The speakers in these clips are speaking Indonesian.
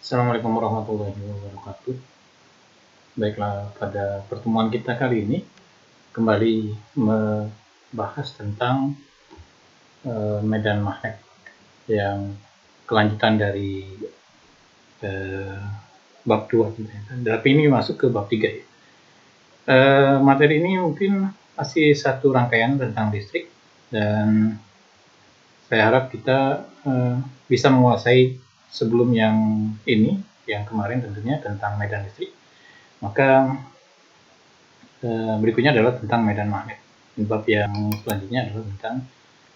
Assalamualaikum warahmatullahi wabarakatuh. Baiklah, pada pertemuan kita kali ini kembali membahas tentang medan magnet yang kelanjutan dari bab 2. Tapi ini masuk ke bab 3 ya. Materi ini mungkin masih satu rangkaian tentang listrik, dan saya harap kita bisa menguasai sebelum yang ini, yang kemarin tentunya tentang medan listrik. Maka berikutnya adalah tentang medan magnet. Bab yang selanjutnya adalah tentang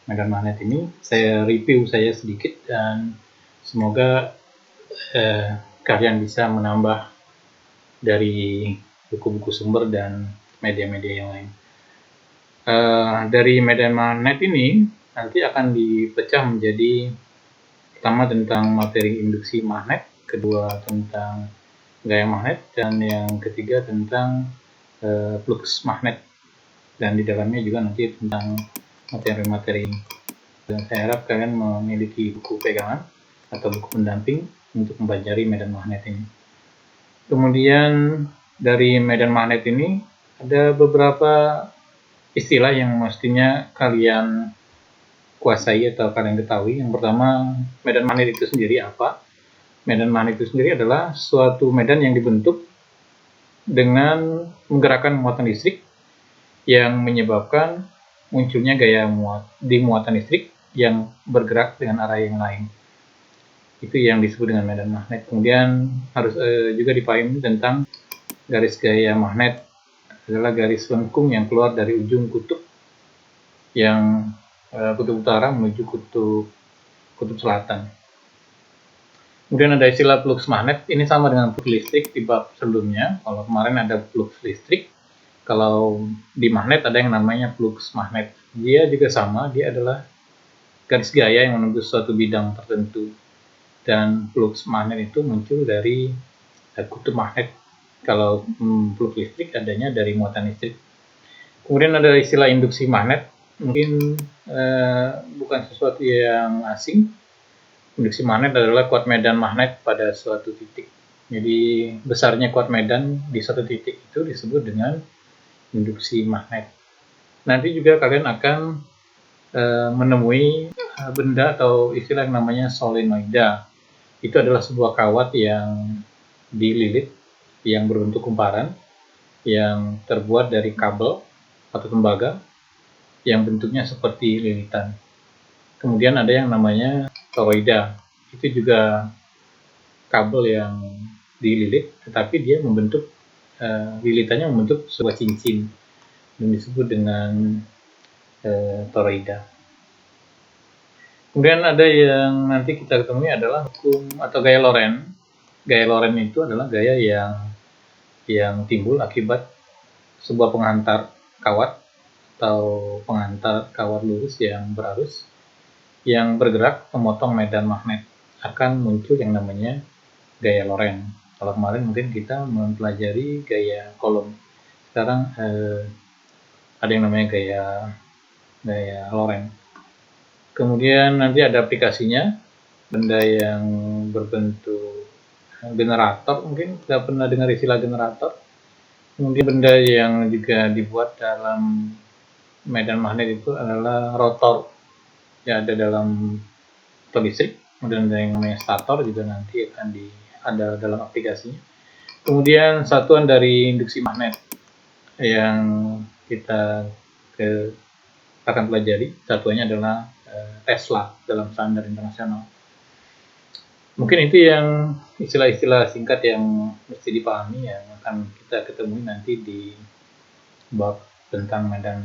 medan magnet ini. Saya review saya sedikit dan semoga kalian bisa menambah dari buku-buku sumber dan media-media yang lain. Dari medan magnet ini nanti akan dipecah menjadi pertama tentang materi induksi magnet, kedua tentang gaya magnet, dan yang ketiga tentang flux magnet, dan di dalamnya juga nanti tentang materi-materi ini. Dan saya harap kalian memiliki buku pegangan atau buku pendamping untuk mempelajari medan magnet ini. Kemudian dari medan magnet ini ada beberapa istilah yang mestinya kalian kuasai atau kalian ketahui. Yang pertama, medan magnet itu sendiri apa? Medan magnet itu sendiri adalah suatu medan yang dibentuk dengan menggerakkan muatan listrik yang menyebabkan munculnya gaya di muatan listrik yang bergerak dengan arah yang lain. Itu yang disebut dengan medan magnet. Kemudian harus juga dipahami tentang garis gaya magnet adalah garis lengkung yang keluar dari ujung kutub yang kutub utara menuju kutub selatan. Kemudian ada istilah flux magnet. Ini sama dengan flux listrik di bab sebelumnya. Kalau kemarin ada flux listrik, kalau di magnet ada yang namanya flux magnet. Dia juga sama, dia adalah garis gaya yang menembus suatu bidang tertentu. Dan flux magnet itu muncul dari kutub magnet. Kalau flux listrik adanya dari muatan listrik. Kemudian ada istilah induksi magnet. Mungkin bukan sesuatu yang asing. Induksi magnet adalah kuat medan magnet pada suatu titik. Jadi besarnya kuat medan di suatu titik itu disebut dengan induksi magnet. Nanti juga kalian akan menemui benda atau istilah yang namanya solenoida. Itu adalah sebuah kawat yang dililit, yang berbentuk kumparan, yang terbuat dari kabel atau tembaga yang bentuknya seperti lilitan. Kemudian ada yang namanya toroida. Itu juga kabel yang dililit, tetapi dia membentuk lilitannya membentuk sebuah cincin yang disebut dengan toroida. Kemudian ada yang nanti kita ketemui adalah hukum atau gaya Lorentz. Gaya Lorentz itu adalah gaya yang timbul akibat sebuah penghantar kawat atau penghantar kawat lurus yang berarus yang bergerak memotong medan magnet. Akan muncul yang namanya gaya Lorentz. Kalau kemarin mungkin kita mempelajari gaya Coulomb. Sekarang ada yang namanya gaya Lorentz. Kemudian nanti ada aplikasinya, benda yang berbentuk generator, mungkin tidak pernah dengar istilah generator. Kemudian benda yang juga dibuat dalam medan magnet itu adalah rotor, ya, ada dalam motor listrik. Kemudian ada yang namanya stator, juga nanti akan ada dalam aplikasinya. Kemudian satuan dari induksi magnet yang kita akan pelajari, satuannya adalah Tesla dalam standar internasional. Mungkin itu yang istilah-istilah singkat yang mesti dipahami, yang akan kita ketemui nanti di bab tentang medan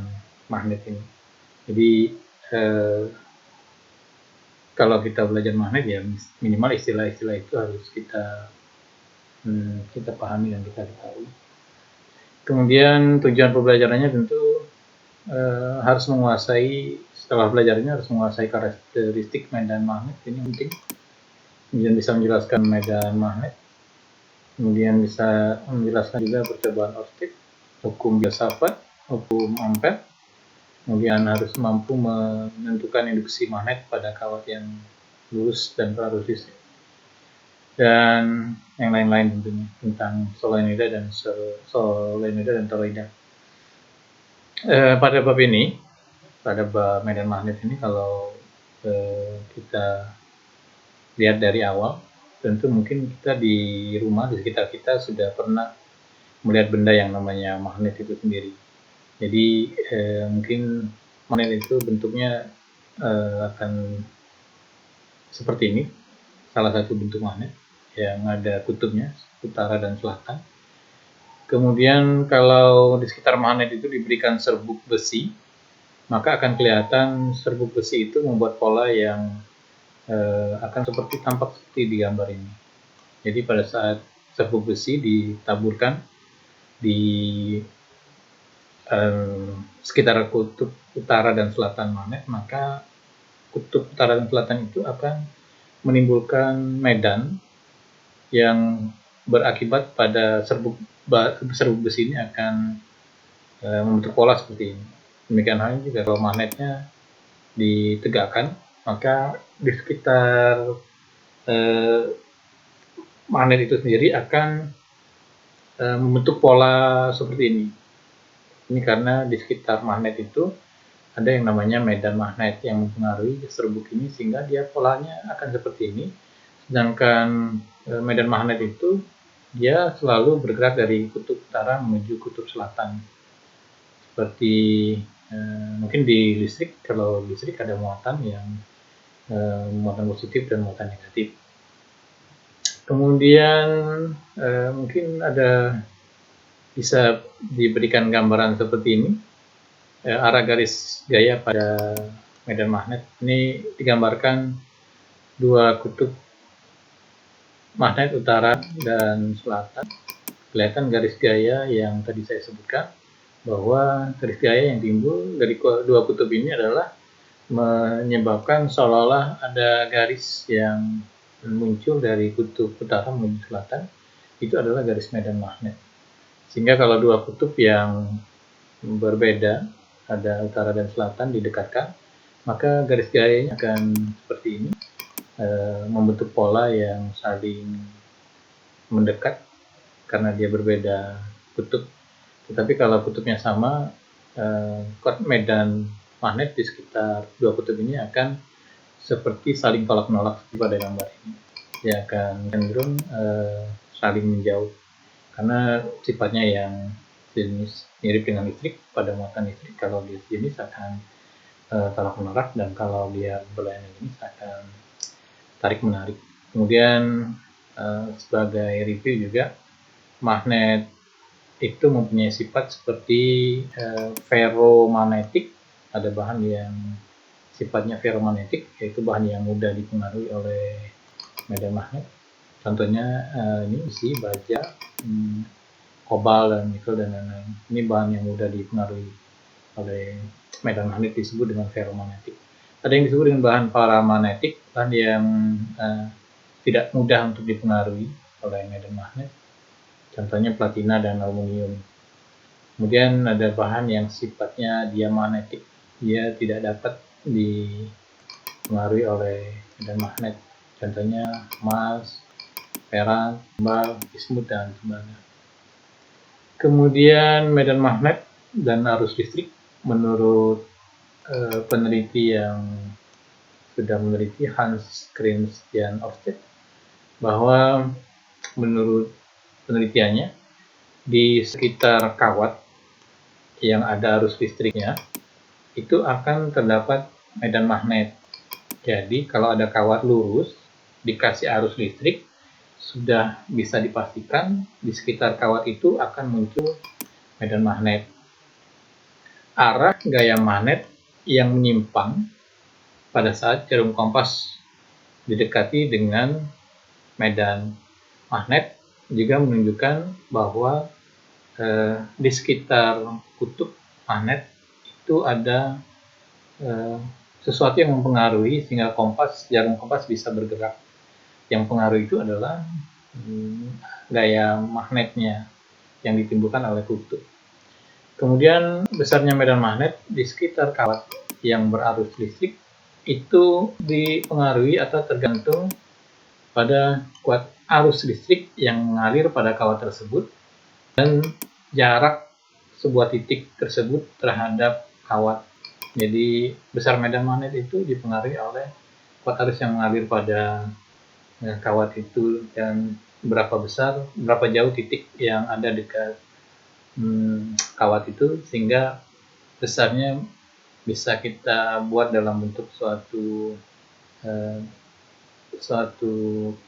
magnet ini. Jadi kalau kita belajar magnet, ya minimal istilah-istilah itu harus kita pahami dan kita ketahui. Kemudian tujuan pembelajarannya tentu harus menguasai, setelah belajarnya harus menguasai karakteristik medan magnet. Ini penting. Kemudian bisa menjelaskan medan magnet, kemudian bisa menjelaskan juga percobaan Ørsted, hukum filsafat, hukum Ampere, kemudian harus mampu menentukan induksi magnet pada kawat yang lurus dan berarus listrik. dan yang lain-lain tentunya tentang solenoida dan toroida. Pada bab ini, pada bab medan magnet ini, kalau kita lihat dari awal, tentu mungkin kita di rumah di sekitar kita sudah pernah melihat benda yang namanya magnet itu sendiri. Jadi mungkin magnet itu bentuknya akan seperti ini, salah satu bentuk magnet yang ada kutubnya, utara dan selatan. Kemudian kalau di sekitar magnet itu diberikan serbuk besi, maka akan kelihatan serbuk besi itu membuat pola yang akan tampak seperti di gambar ini. Jadi pada saat serbuk besi ditaburkan di sekitar kutub utara dan selatan magnet, maka kutub utara dan selatan itu akan menimbulkan medan yang berakibat pada serbuk besi ini akan membentuk pola seperti ini. Demikian halnya juga kalau magnetnya ditegakkan, maka di sekitar magnet itu sendiri akan membentuk pola seperti ini. Ini karena di sekitar magnet itu ada yang namanya medan magnet yang mempengaruhi serbuk ini, sehingga dia polanya akan seperti ini. Sedangkan medan magnet itu dia selalu bergerak dari kutub utara menuju kutub selatan. Seperti mungkin di listrik, kalau listrik ada muatan yang muatan positif dan muatan negatif. Kemudian mungkin bisa diberikan gambaran seperti ini. Arah garis gaya pada medan magnet ini digambarkan dua kutub magnet utara dan selatan. Kelihatan garis gaya yang tadi saya sebutkan, bahwa garis gaya yang timbul dari dua kutub ini adalah menyebabkan seolah-olah ada garis yang muncul dari kutub utara menuju selatan. Itu adalah garis medan magnet. Sehingga kalau dua kutub yang berbeda, ada utara dan selatan, didekatkan, maka garis gayanya akan seperti ini, membentuk pola yang saling mendekat karena dia berbeda kutub. Tetapi kalau kutubnya sama, medan magnet di sekitar dua kutub ini akan seperti saling tolak-menolak pada gambar ini. Dia akan cenderung saling menjauh karena sifatnya yang jenis mirip dengan listrik. Pada muatan listrik, kalau dia jenis akan tolak menolak, dan kalau dia berlayanan jenis akan tarik menarik. Kemudian sebagai review juga, magnet itu mempunyai sifat seperti ferromagnetik. Ada bahan yang sifatnya ferromagnetik, yaitu bahan yang mudah dipengaruhi oleh medan magnet. Contohnya ini besi, baja, kobalt, dan nikel, dan lain-lain. Ini bahan yang mudah dipengaruhi oleh medan magnet, disebut dengan ferromagnetik. Ada yang disebut dengan bahan paramagnetik, bahan yang tidak mudah untuk dipengaruhi oleh medan magnet. Contohnya platina dan aluminium. Kemudian ada bahan yang sifatnya diamagnetik, dia tidak dapat dipengaruhi oleh medan magnet. Contohnya emas, perak, tambal, bismut, dan sebagainya. Kemudian medan magnet dan arus listrik, menurut peneliti yang sudah meneliti, Hans Christian Ørsted, bahwa menurut penelitiannya di sekitar kawat yang ada arus listriknya itu akan terdapat medan magnet. Jadi kalau ada kawat lurus dikasih arus listrik, sudah bisa dipastikan di sekitar kawat itu akan muncul medan magnet. Arah gaya magnet yang menyimpang pada saat jarum kompas didekati dengan medan magnet juga menunjukkan bahwa di sekitar kutub magnet itu ada sesuatu yang mempengaruhi sehingga jarum kompas bisa bergerak. Yang pengaruh itu adalah gaya magnetnya yang ditimbulkan oleh kutub. Kemudian besarnya medan magnet di sekitar kawat yang berarus listrik itu dipengaruhi atau tergantung pada kuat arus listrik yang mengalir pada kawat tersebut dan jarak sebuah titik tersebut terhadap kawat. Jadi besar medan magnet itu dipengaruhi oleh kuat arus yang mengalir pada kawat itu dan berapa jauh titik yang ada dekat kawat itu, sehingga besarnya bisa kita buat dalam bentuk suatu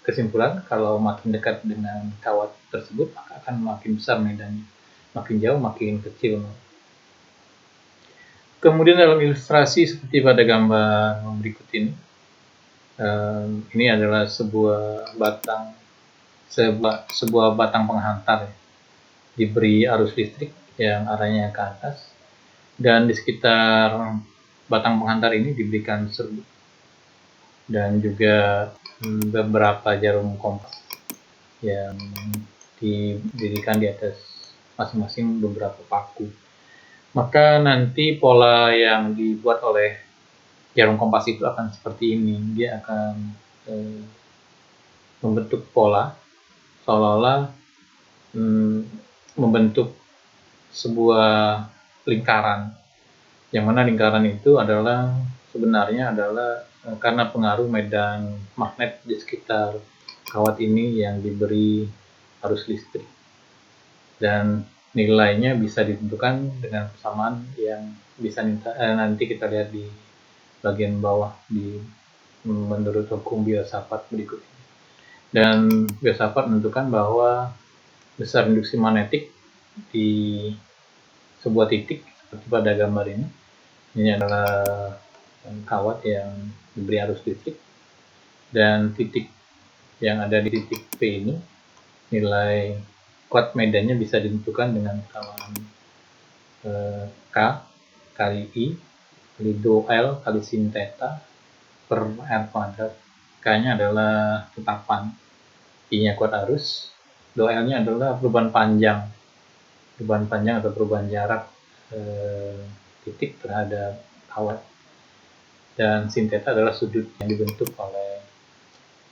kesimpulan. Kalau makin dekat dengan kawat tersebut maka akan makin besar medannya, makin jauh makin kecil. Kemudian dalam ilustrasi seperti pada gambar berikut ini adalah sebuah batang penghantar ya, diberi arus listrik yang arahnya ke atas, dan di sekitar batang penghantar ini diberikan serbuk dan juga beberapa jarum kompas yang didirikan di atas masing-masing beberapa paku. Maka nanti pola yang dibuat oleh jarum kompas itu akan seperti ini. Dia akan membentuk pola seolah-olah membentuk sebuah lingkaran, yang mana lingkaran itu sebenarnya adalah karena pengaruh medan magnet di sekitar kawat ini yang diberi arus listrik, dan nilainya bisa ditentukan dengan persamaan yang bisa nanti kita lihat di bagian bawah menurut hukum Biot-Savart berikut ini. Dan Biot-Savart menentukan bahwa besar induksi magnetik di sebuah titik seperti pada gambar ini adalah kawat yang diberi arus listrik, dan titik yang ada di titik P ini nilai kuat medannya bisa ditentukan dengan persamaan K kali I kali do L kali sin theta per R kuadrat. K-nya adalah tetapan, I-nya kuat arus, do L-nya adalah perubahan panjang atau perubahan jarak titik terhadap kawat, dan sin theta adalah sudut yang dibentuk oleh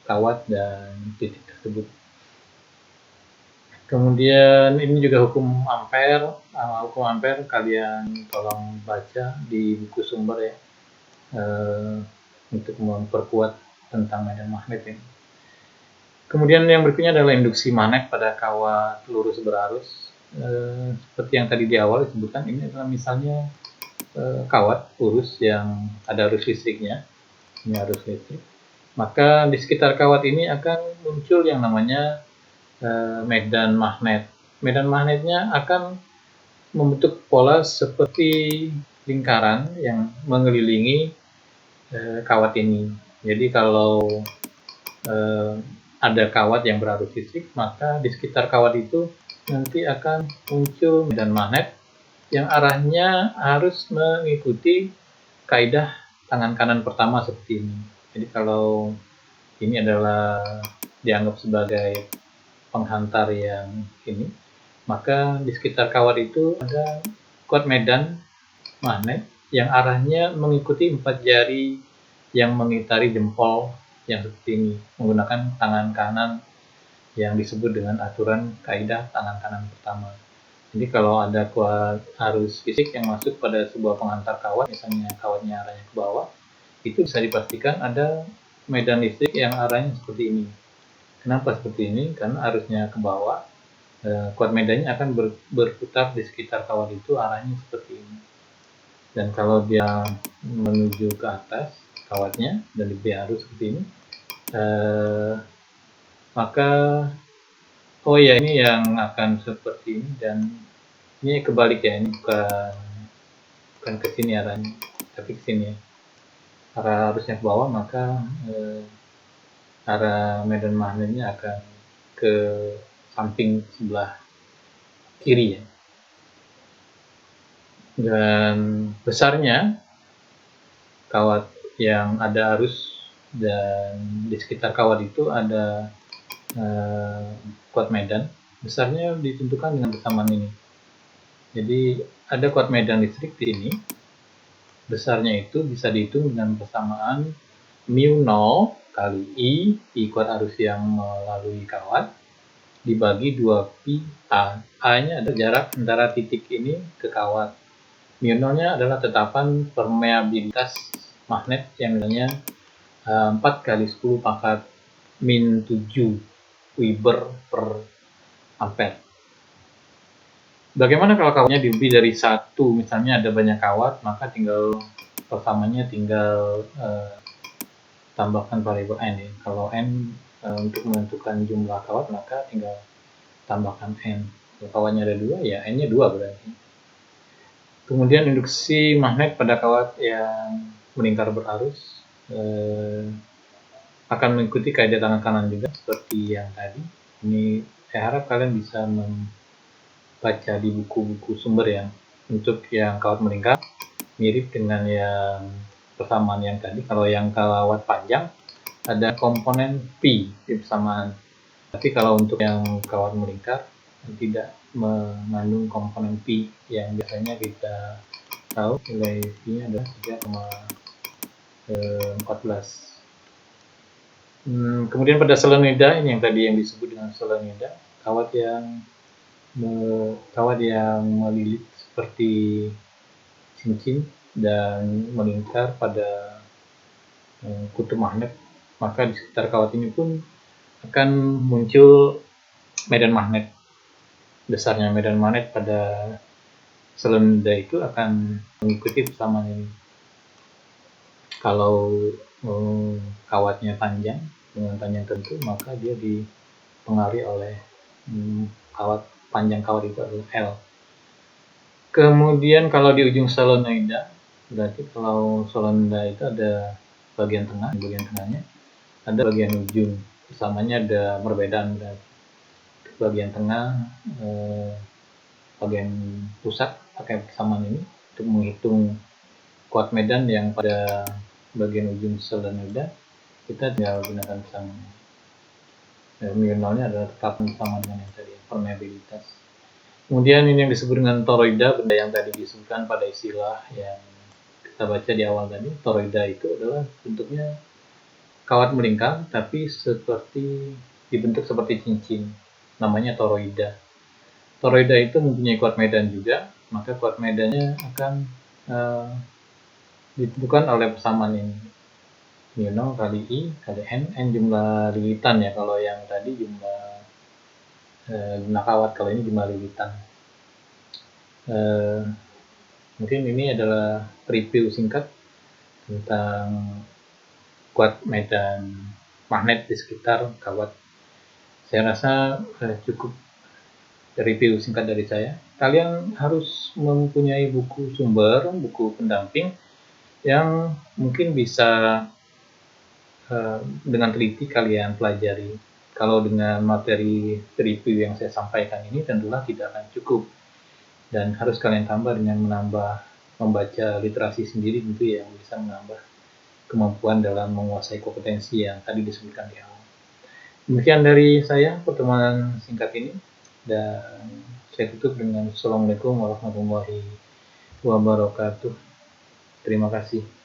kawat dan titik tersebut. Kemudian ini juga hukum Ampere. Hukum Ampere kalian tolong baca di buku sumber ya, untuk memperkuat tentang medan magnet ini. Kemudian yang berikutnya adalah induksi magnet pada kawat lurus berarus. Seperti yang tadi di awal disebutkan, ini adalah misalnya kawat lurus yang ada arus listriknya. Ini arus listrik. Maka di sekitar kawat ini akan muncul yang namanya medan magnet. Medan magnetnya akan membentuk pola seperti lingkaran yang mengelilingi kawat ini. Jadi kalau ada kawat yang berarus listrik, maka di sekitar kawat itu nanti akan muncul medan magnet yang arahnya harus mengikuti kaidah tangan kanan pertama seperti ini. Jadi kalau ini adalah dianggap sebagai penghantar yang ini, maka di sekitar kawat itu ada kuat medan magnet yang arahnya mengikuti 4 jari yang mengitari jempol yang seperti ini menggunakan tangan kanan yang disebut dengan aturan kaidah tangan kanan pertama. Jadi kalau ada kuat arus fisik yang masuk pada sebuah penghantar kawat, misalnya kawatnya arahnya ke bawah, itu bisa dipastikan ada medan listrik yang arahnya seperti ini. Kenapa seperti ini? Karena arusnya ke bawah, kuat medannya akan berputar di sekitar kawat itu arahnya seperti ini. Dan kalau dia menuju ke atas kawatnya dan diberi arus seperti ini, maka ini yang akan seperti ini, dan ini kebalik ya, ini bukan ke sini arahnya, tapi ke sini ya. Arah arusnya ke bawah, maka arah medan magnetnya akan ke samping sebelah kiri ya. Dan besarnya kawat yang ada arus dan di sekitar kawat itu ada kuat medan, besarnya ditentukan dengan persamaan ini. Jadi ada kuat medan listrik di sini, besarnya itu bisa dihitung dengan persamaan mu 0 kali I kuat arus yang melalui kawat, dibagi 2pi A. A-nya adalah jarak antara titik ini ke kawat. Mu0-nya adalah tetapan permeabilitas magnet yang nilainya 4 kali 10 pangkat min 7 Weber per ampere. Bagaimana kalau kawatnya lebih dari satu, misalnya ada banyak kawat, maka tinggal persamanya tinggal tambahkan variabel n ya. Kalau n untuk menentukan jumlah kawat, maka tinggal tambahkan n. Kalau kawatnya ada 2, ya n-nya 2 berarti. Kemudian induksi magnet pada kawat yang melingkar berarus akan mengikuti kaidah tangan kanan juga seperti yang tadi. Ini saya harap kalian bisa baca di buku-buku sumber yang untuk yang kawat melingkar mirip dengan yang persamaan yang tadi. Kalau yang kawat panjang ada komponen pi di persamaan, tapi kalau untuk yang kawat melingkar tidak mengandung komponen pi yang biasanya kita tahu nilai pi-nya adalah 3,14. Kemudian pada solenoida, ini yang tadi yang disebut dengan solenoida, kawat yang melilit seperti cincin dan melingkar pada kutub magnet, maka di sekitar kawat ini pun akan muncul medan magnet. Besarnya medan magnet pada solenoida itu akan mengikuti persamaan ini. Kalau kawatnya panjang dengan panjang tertentu, maka dia dipengaruhi oleh panjang kawat itu adalah L. Kemudian kalau di ujung solenoida, berarti kalau solenoida itu ada bagian tengah, bagian tengahnya ada bagian ujung, persamanya ada perbedaan. Berarti bagian tengah, bagian pusat pakai persamaan ini untuk menghitung kuat medan yang pada bagian ujung solenoida, kita tinggal gunakan persamaan. Mu0-nya adalah tetapan persamaan dengan yang tadi, permeabilitas. Kemudian ini yang disebut dengan toroida, benda yang tadi disebutkan pada istilah yang kita baca di awal tadi. Toroida itu adalah bentuknya kawat melingkar, tapi dibentuk seperti cincin, namanya toroida. Toroida itu mempunyai kuat medan juga, maka kuat medannya akan ditentukan oleh persamaan ini. Mu0 kali I kali n jumlah lilitan ya, kalau yang tadi jumlah kawat, kalau ini jumlah lilitan. Mungkin ini adalah review singkat tentang kuat medan magnet di sekitar kawat. Saya rasa cukup review singkat dari saya. Kalian harus mempunyai buku sumber, buku pendamping yang mungkin bisa dengan teliti kalian pelajari. Kalau dengan materi review yang saya sampaikan ini tentulah tidak akan cukup, dan harus kalian tambah dengan membaca literasi sendiri, tentu yang bisa menambah kemampuan dalam menguasai kompetensi yang tadi disebutkan di awal. Demikian dari saya pertemuan singkat ini, dan saya tutup dengan Assalamualaikum warahmatullahi wabarakatuh. Terima kasih.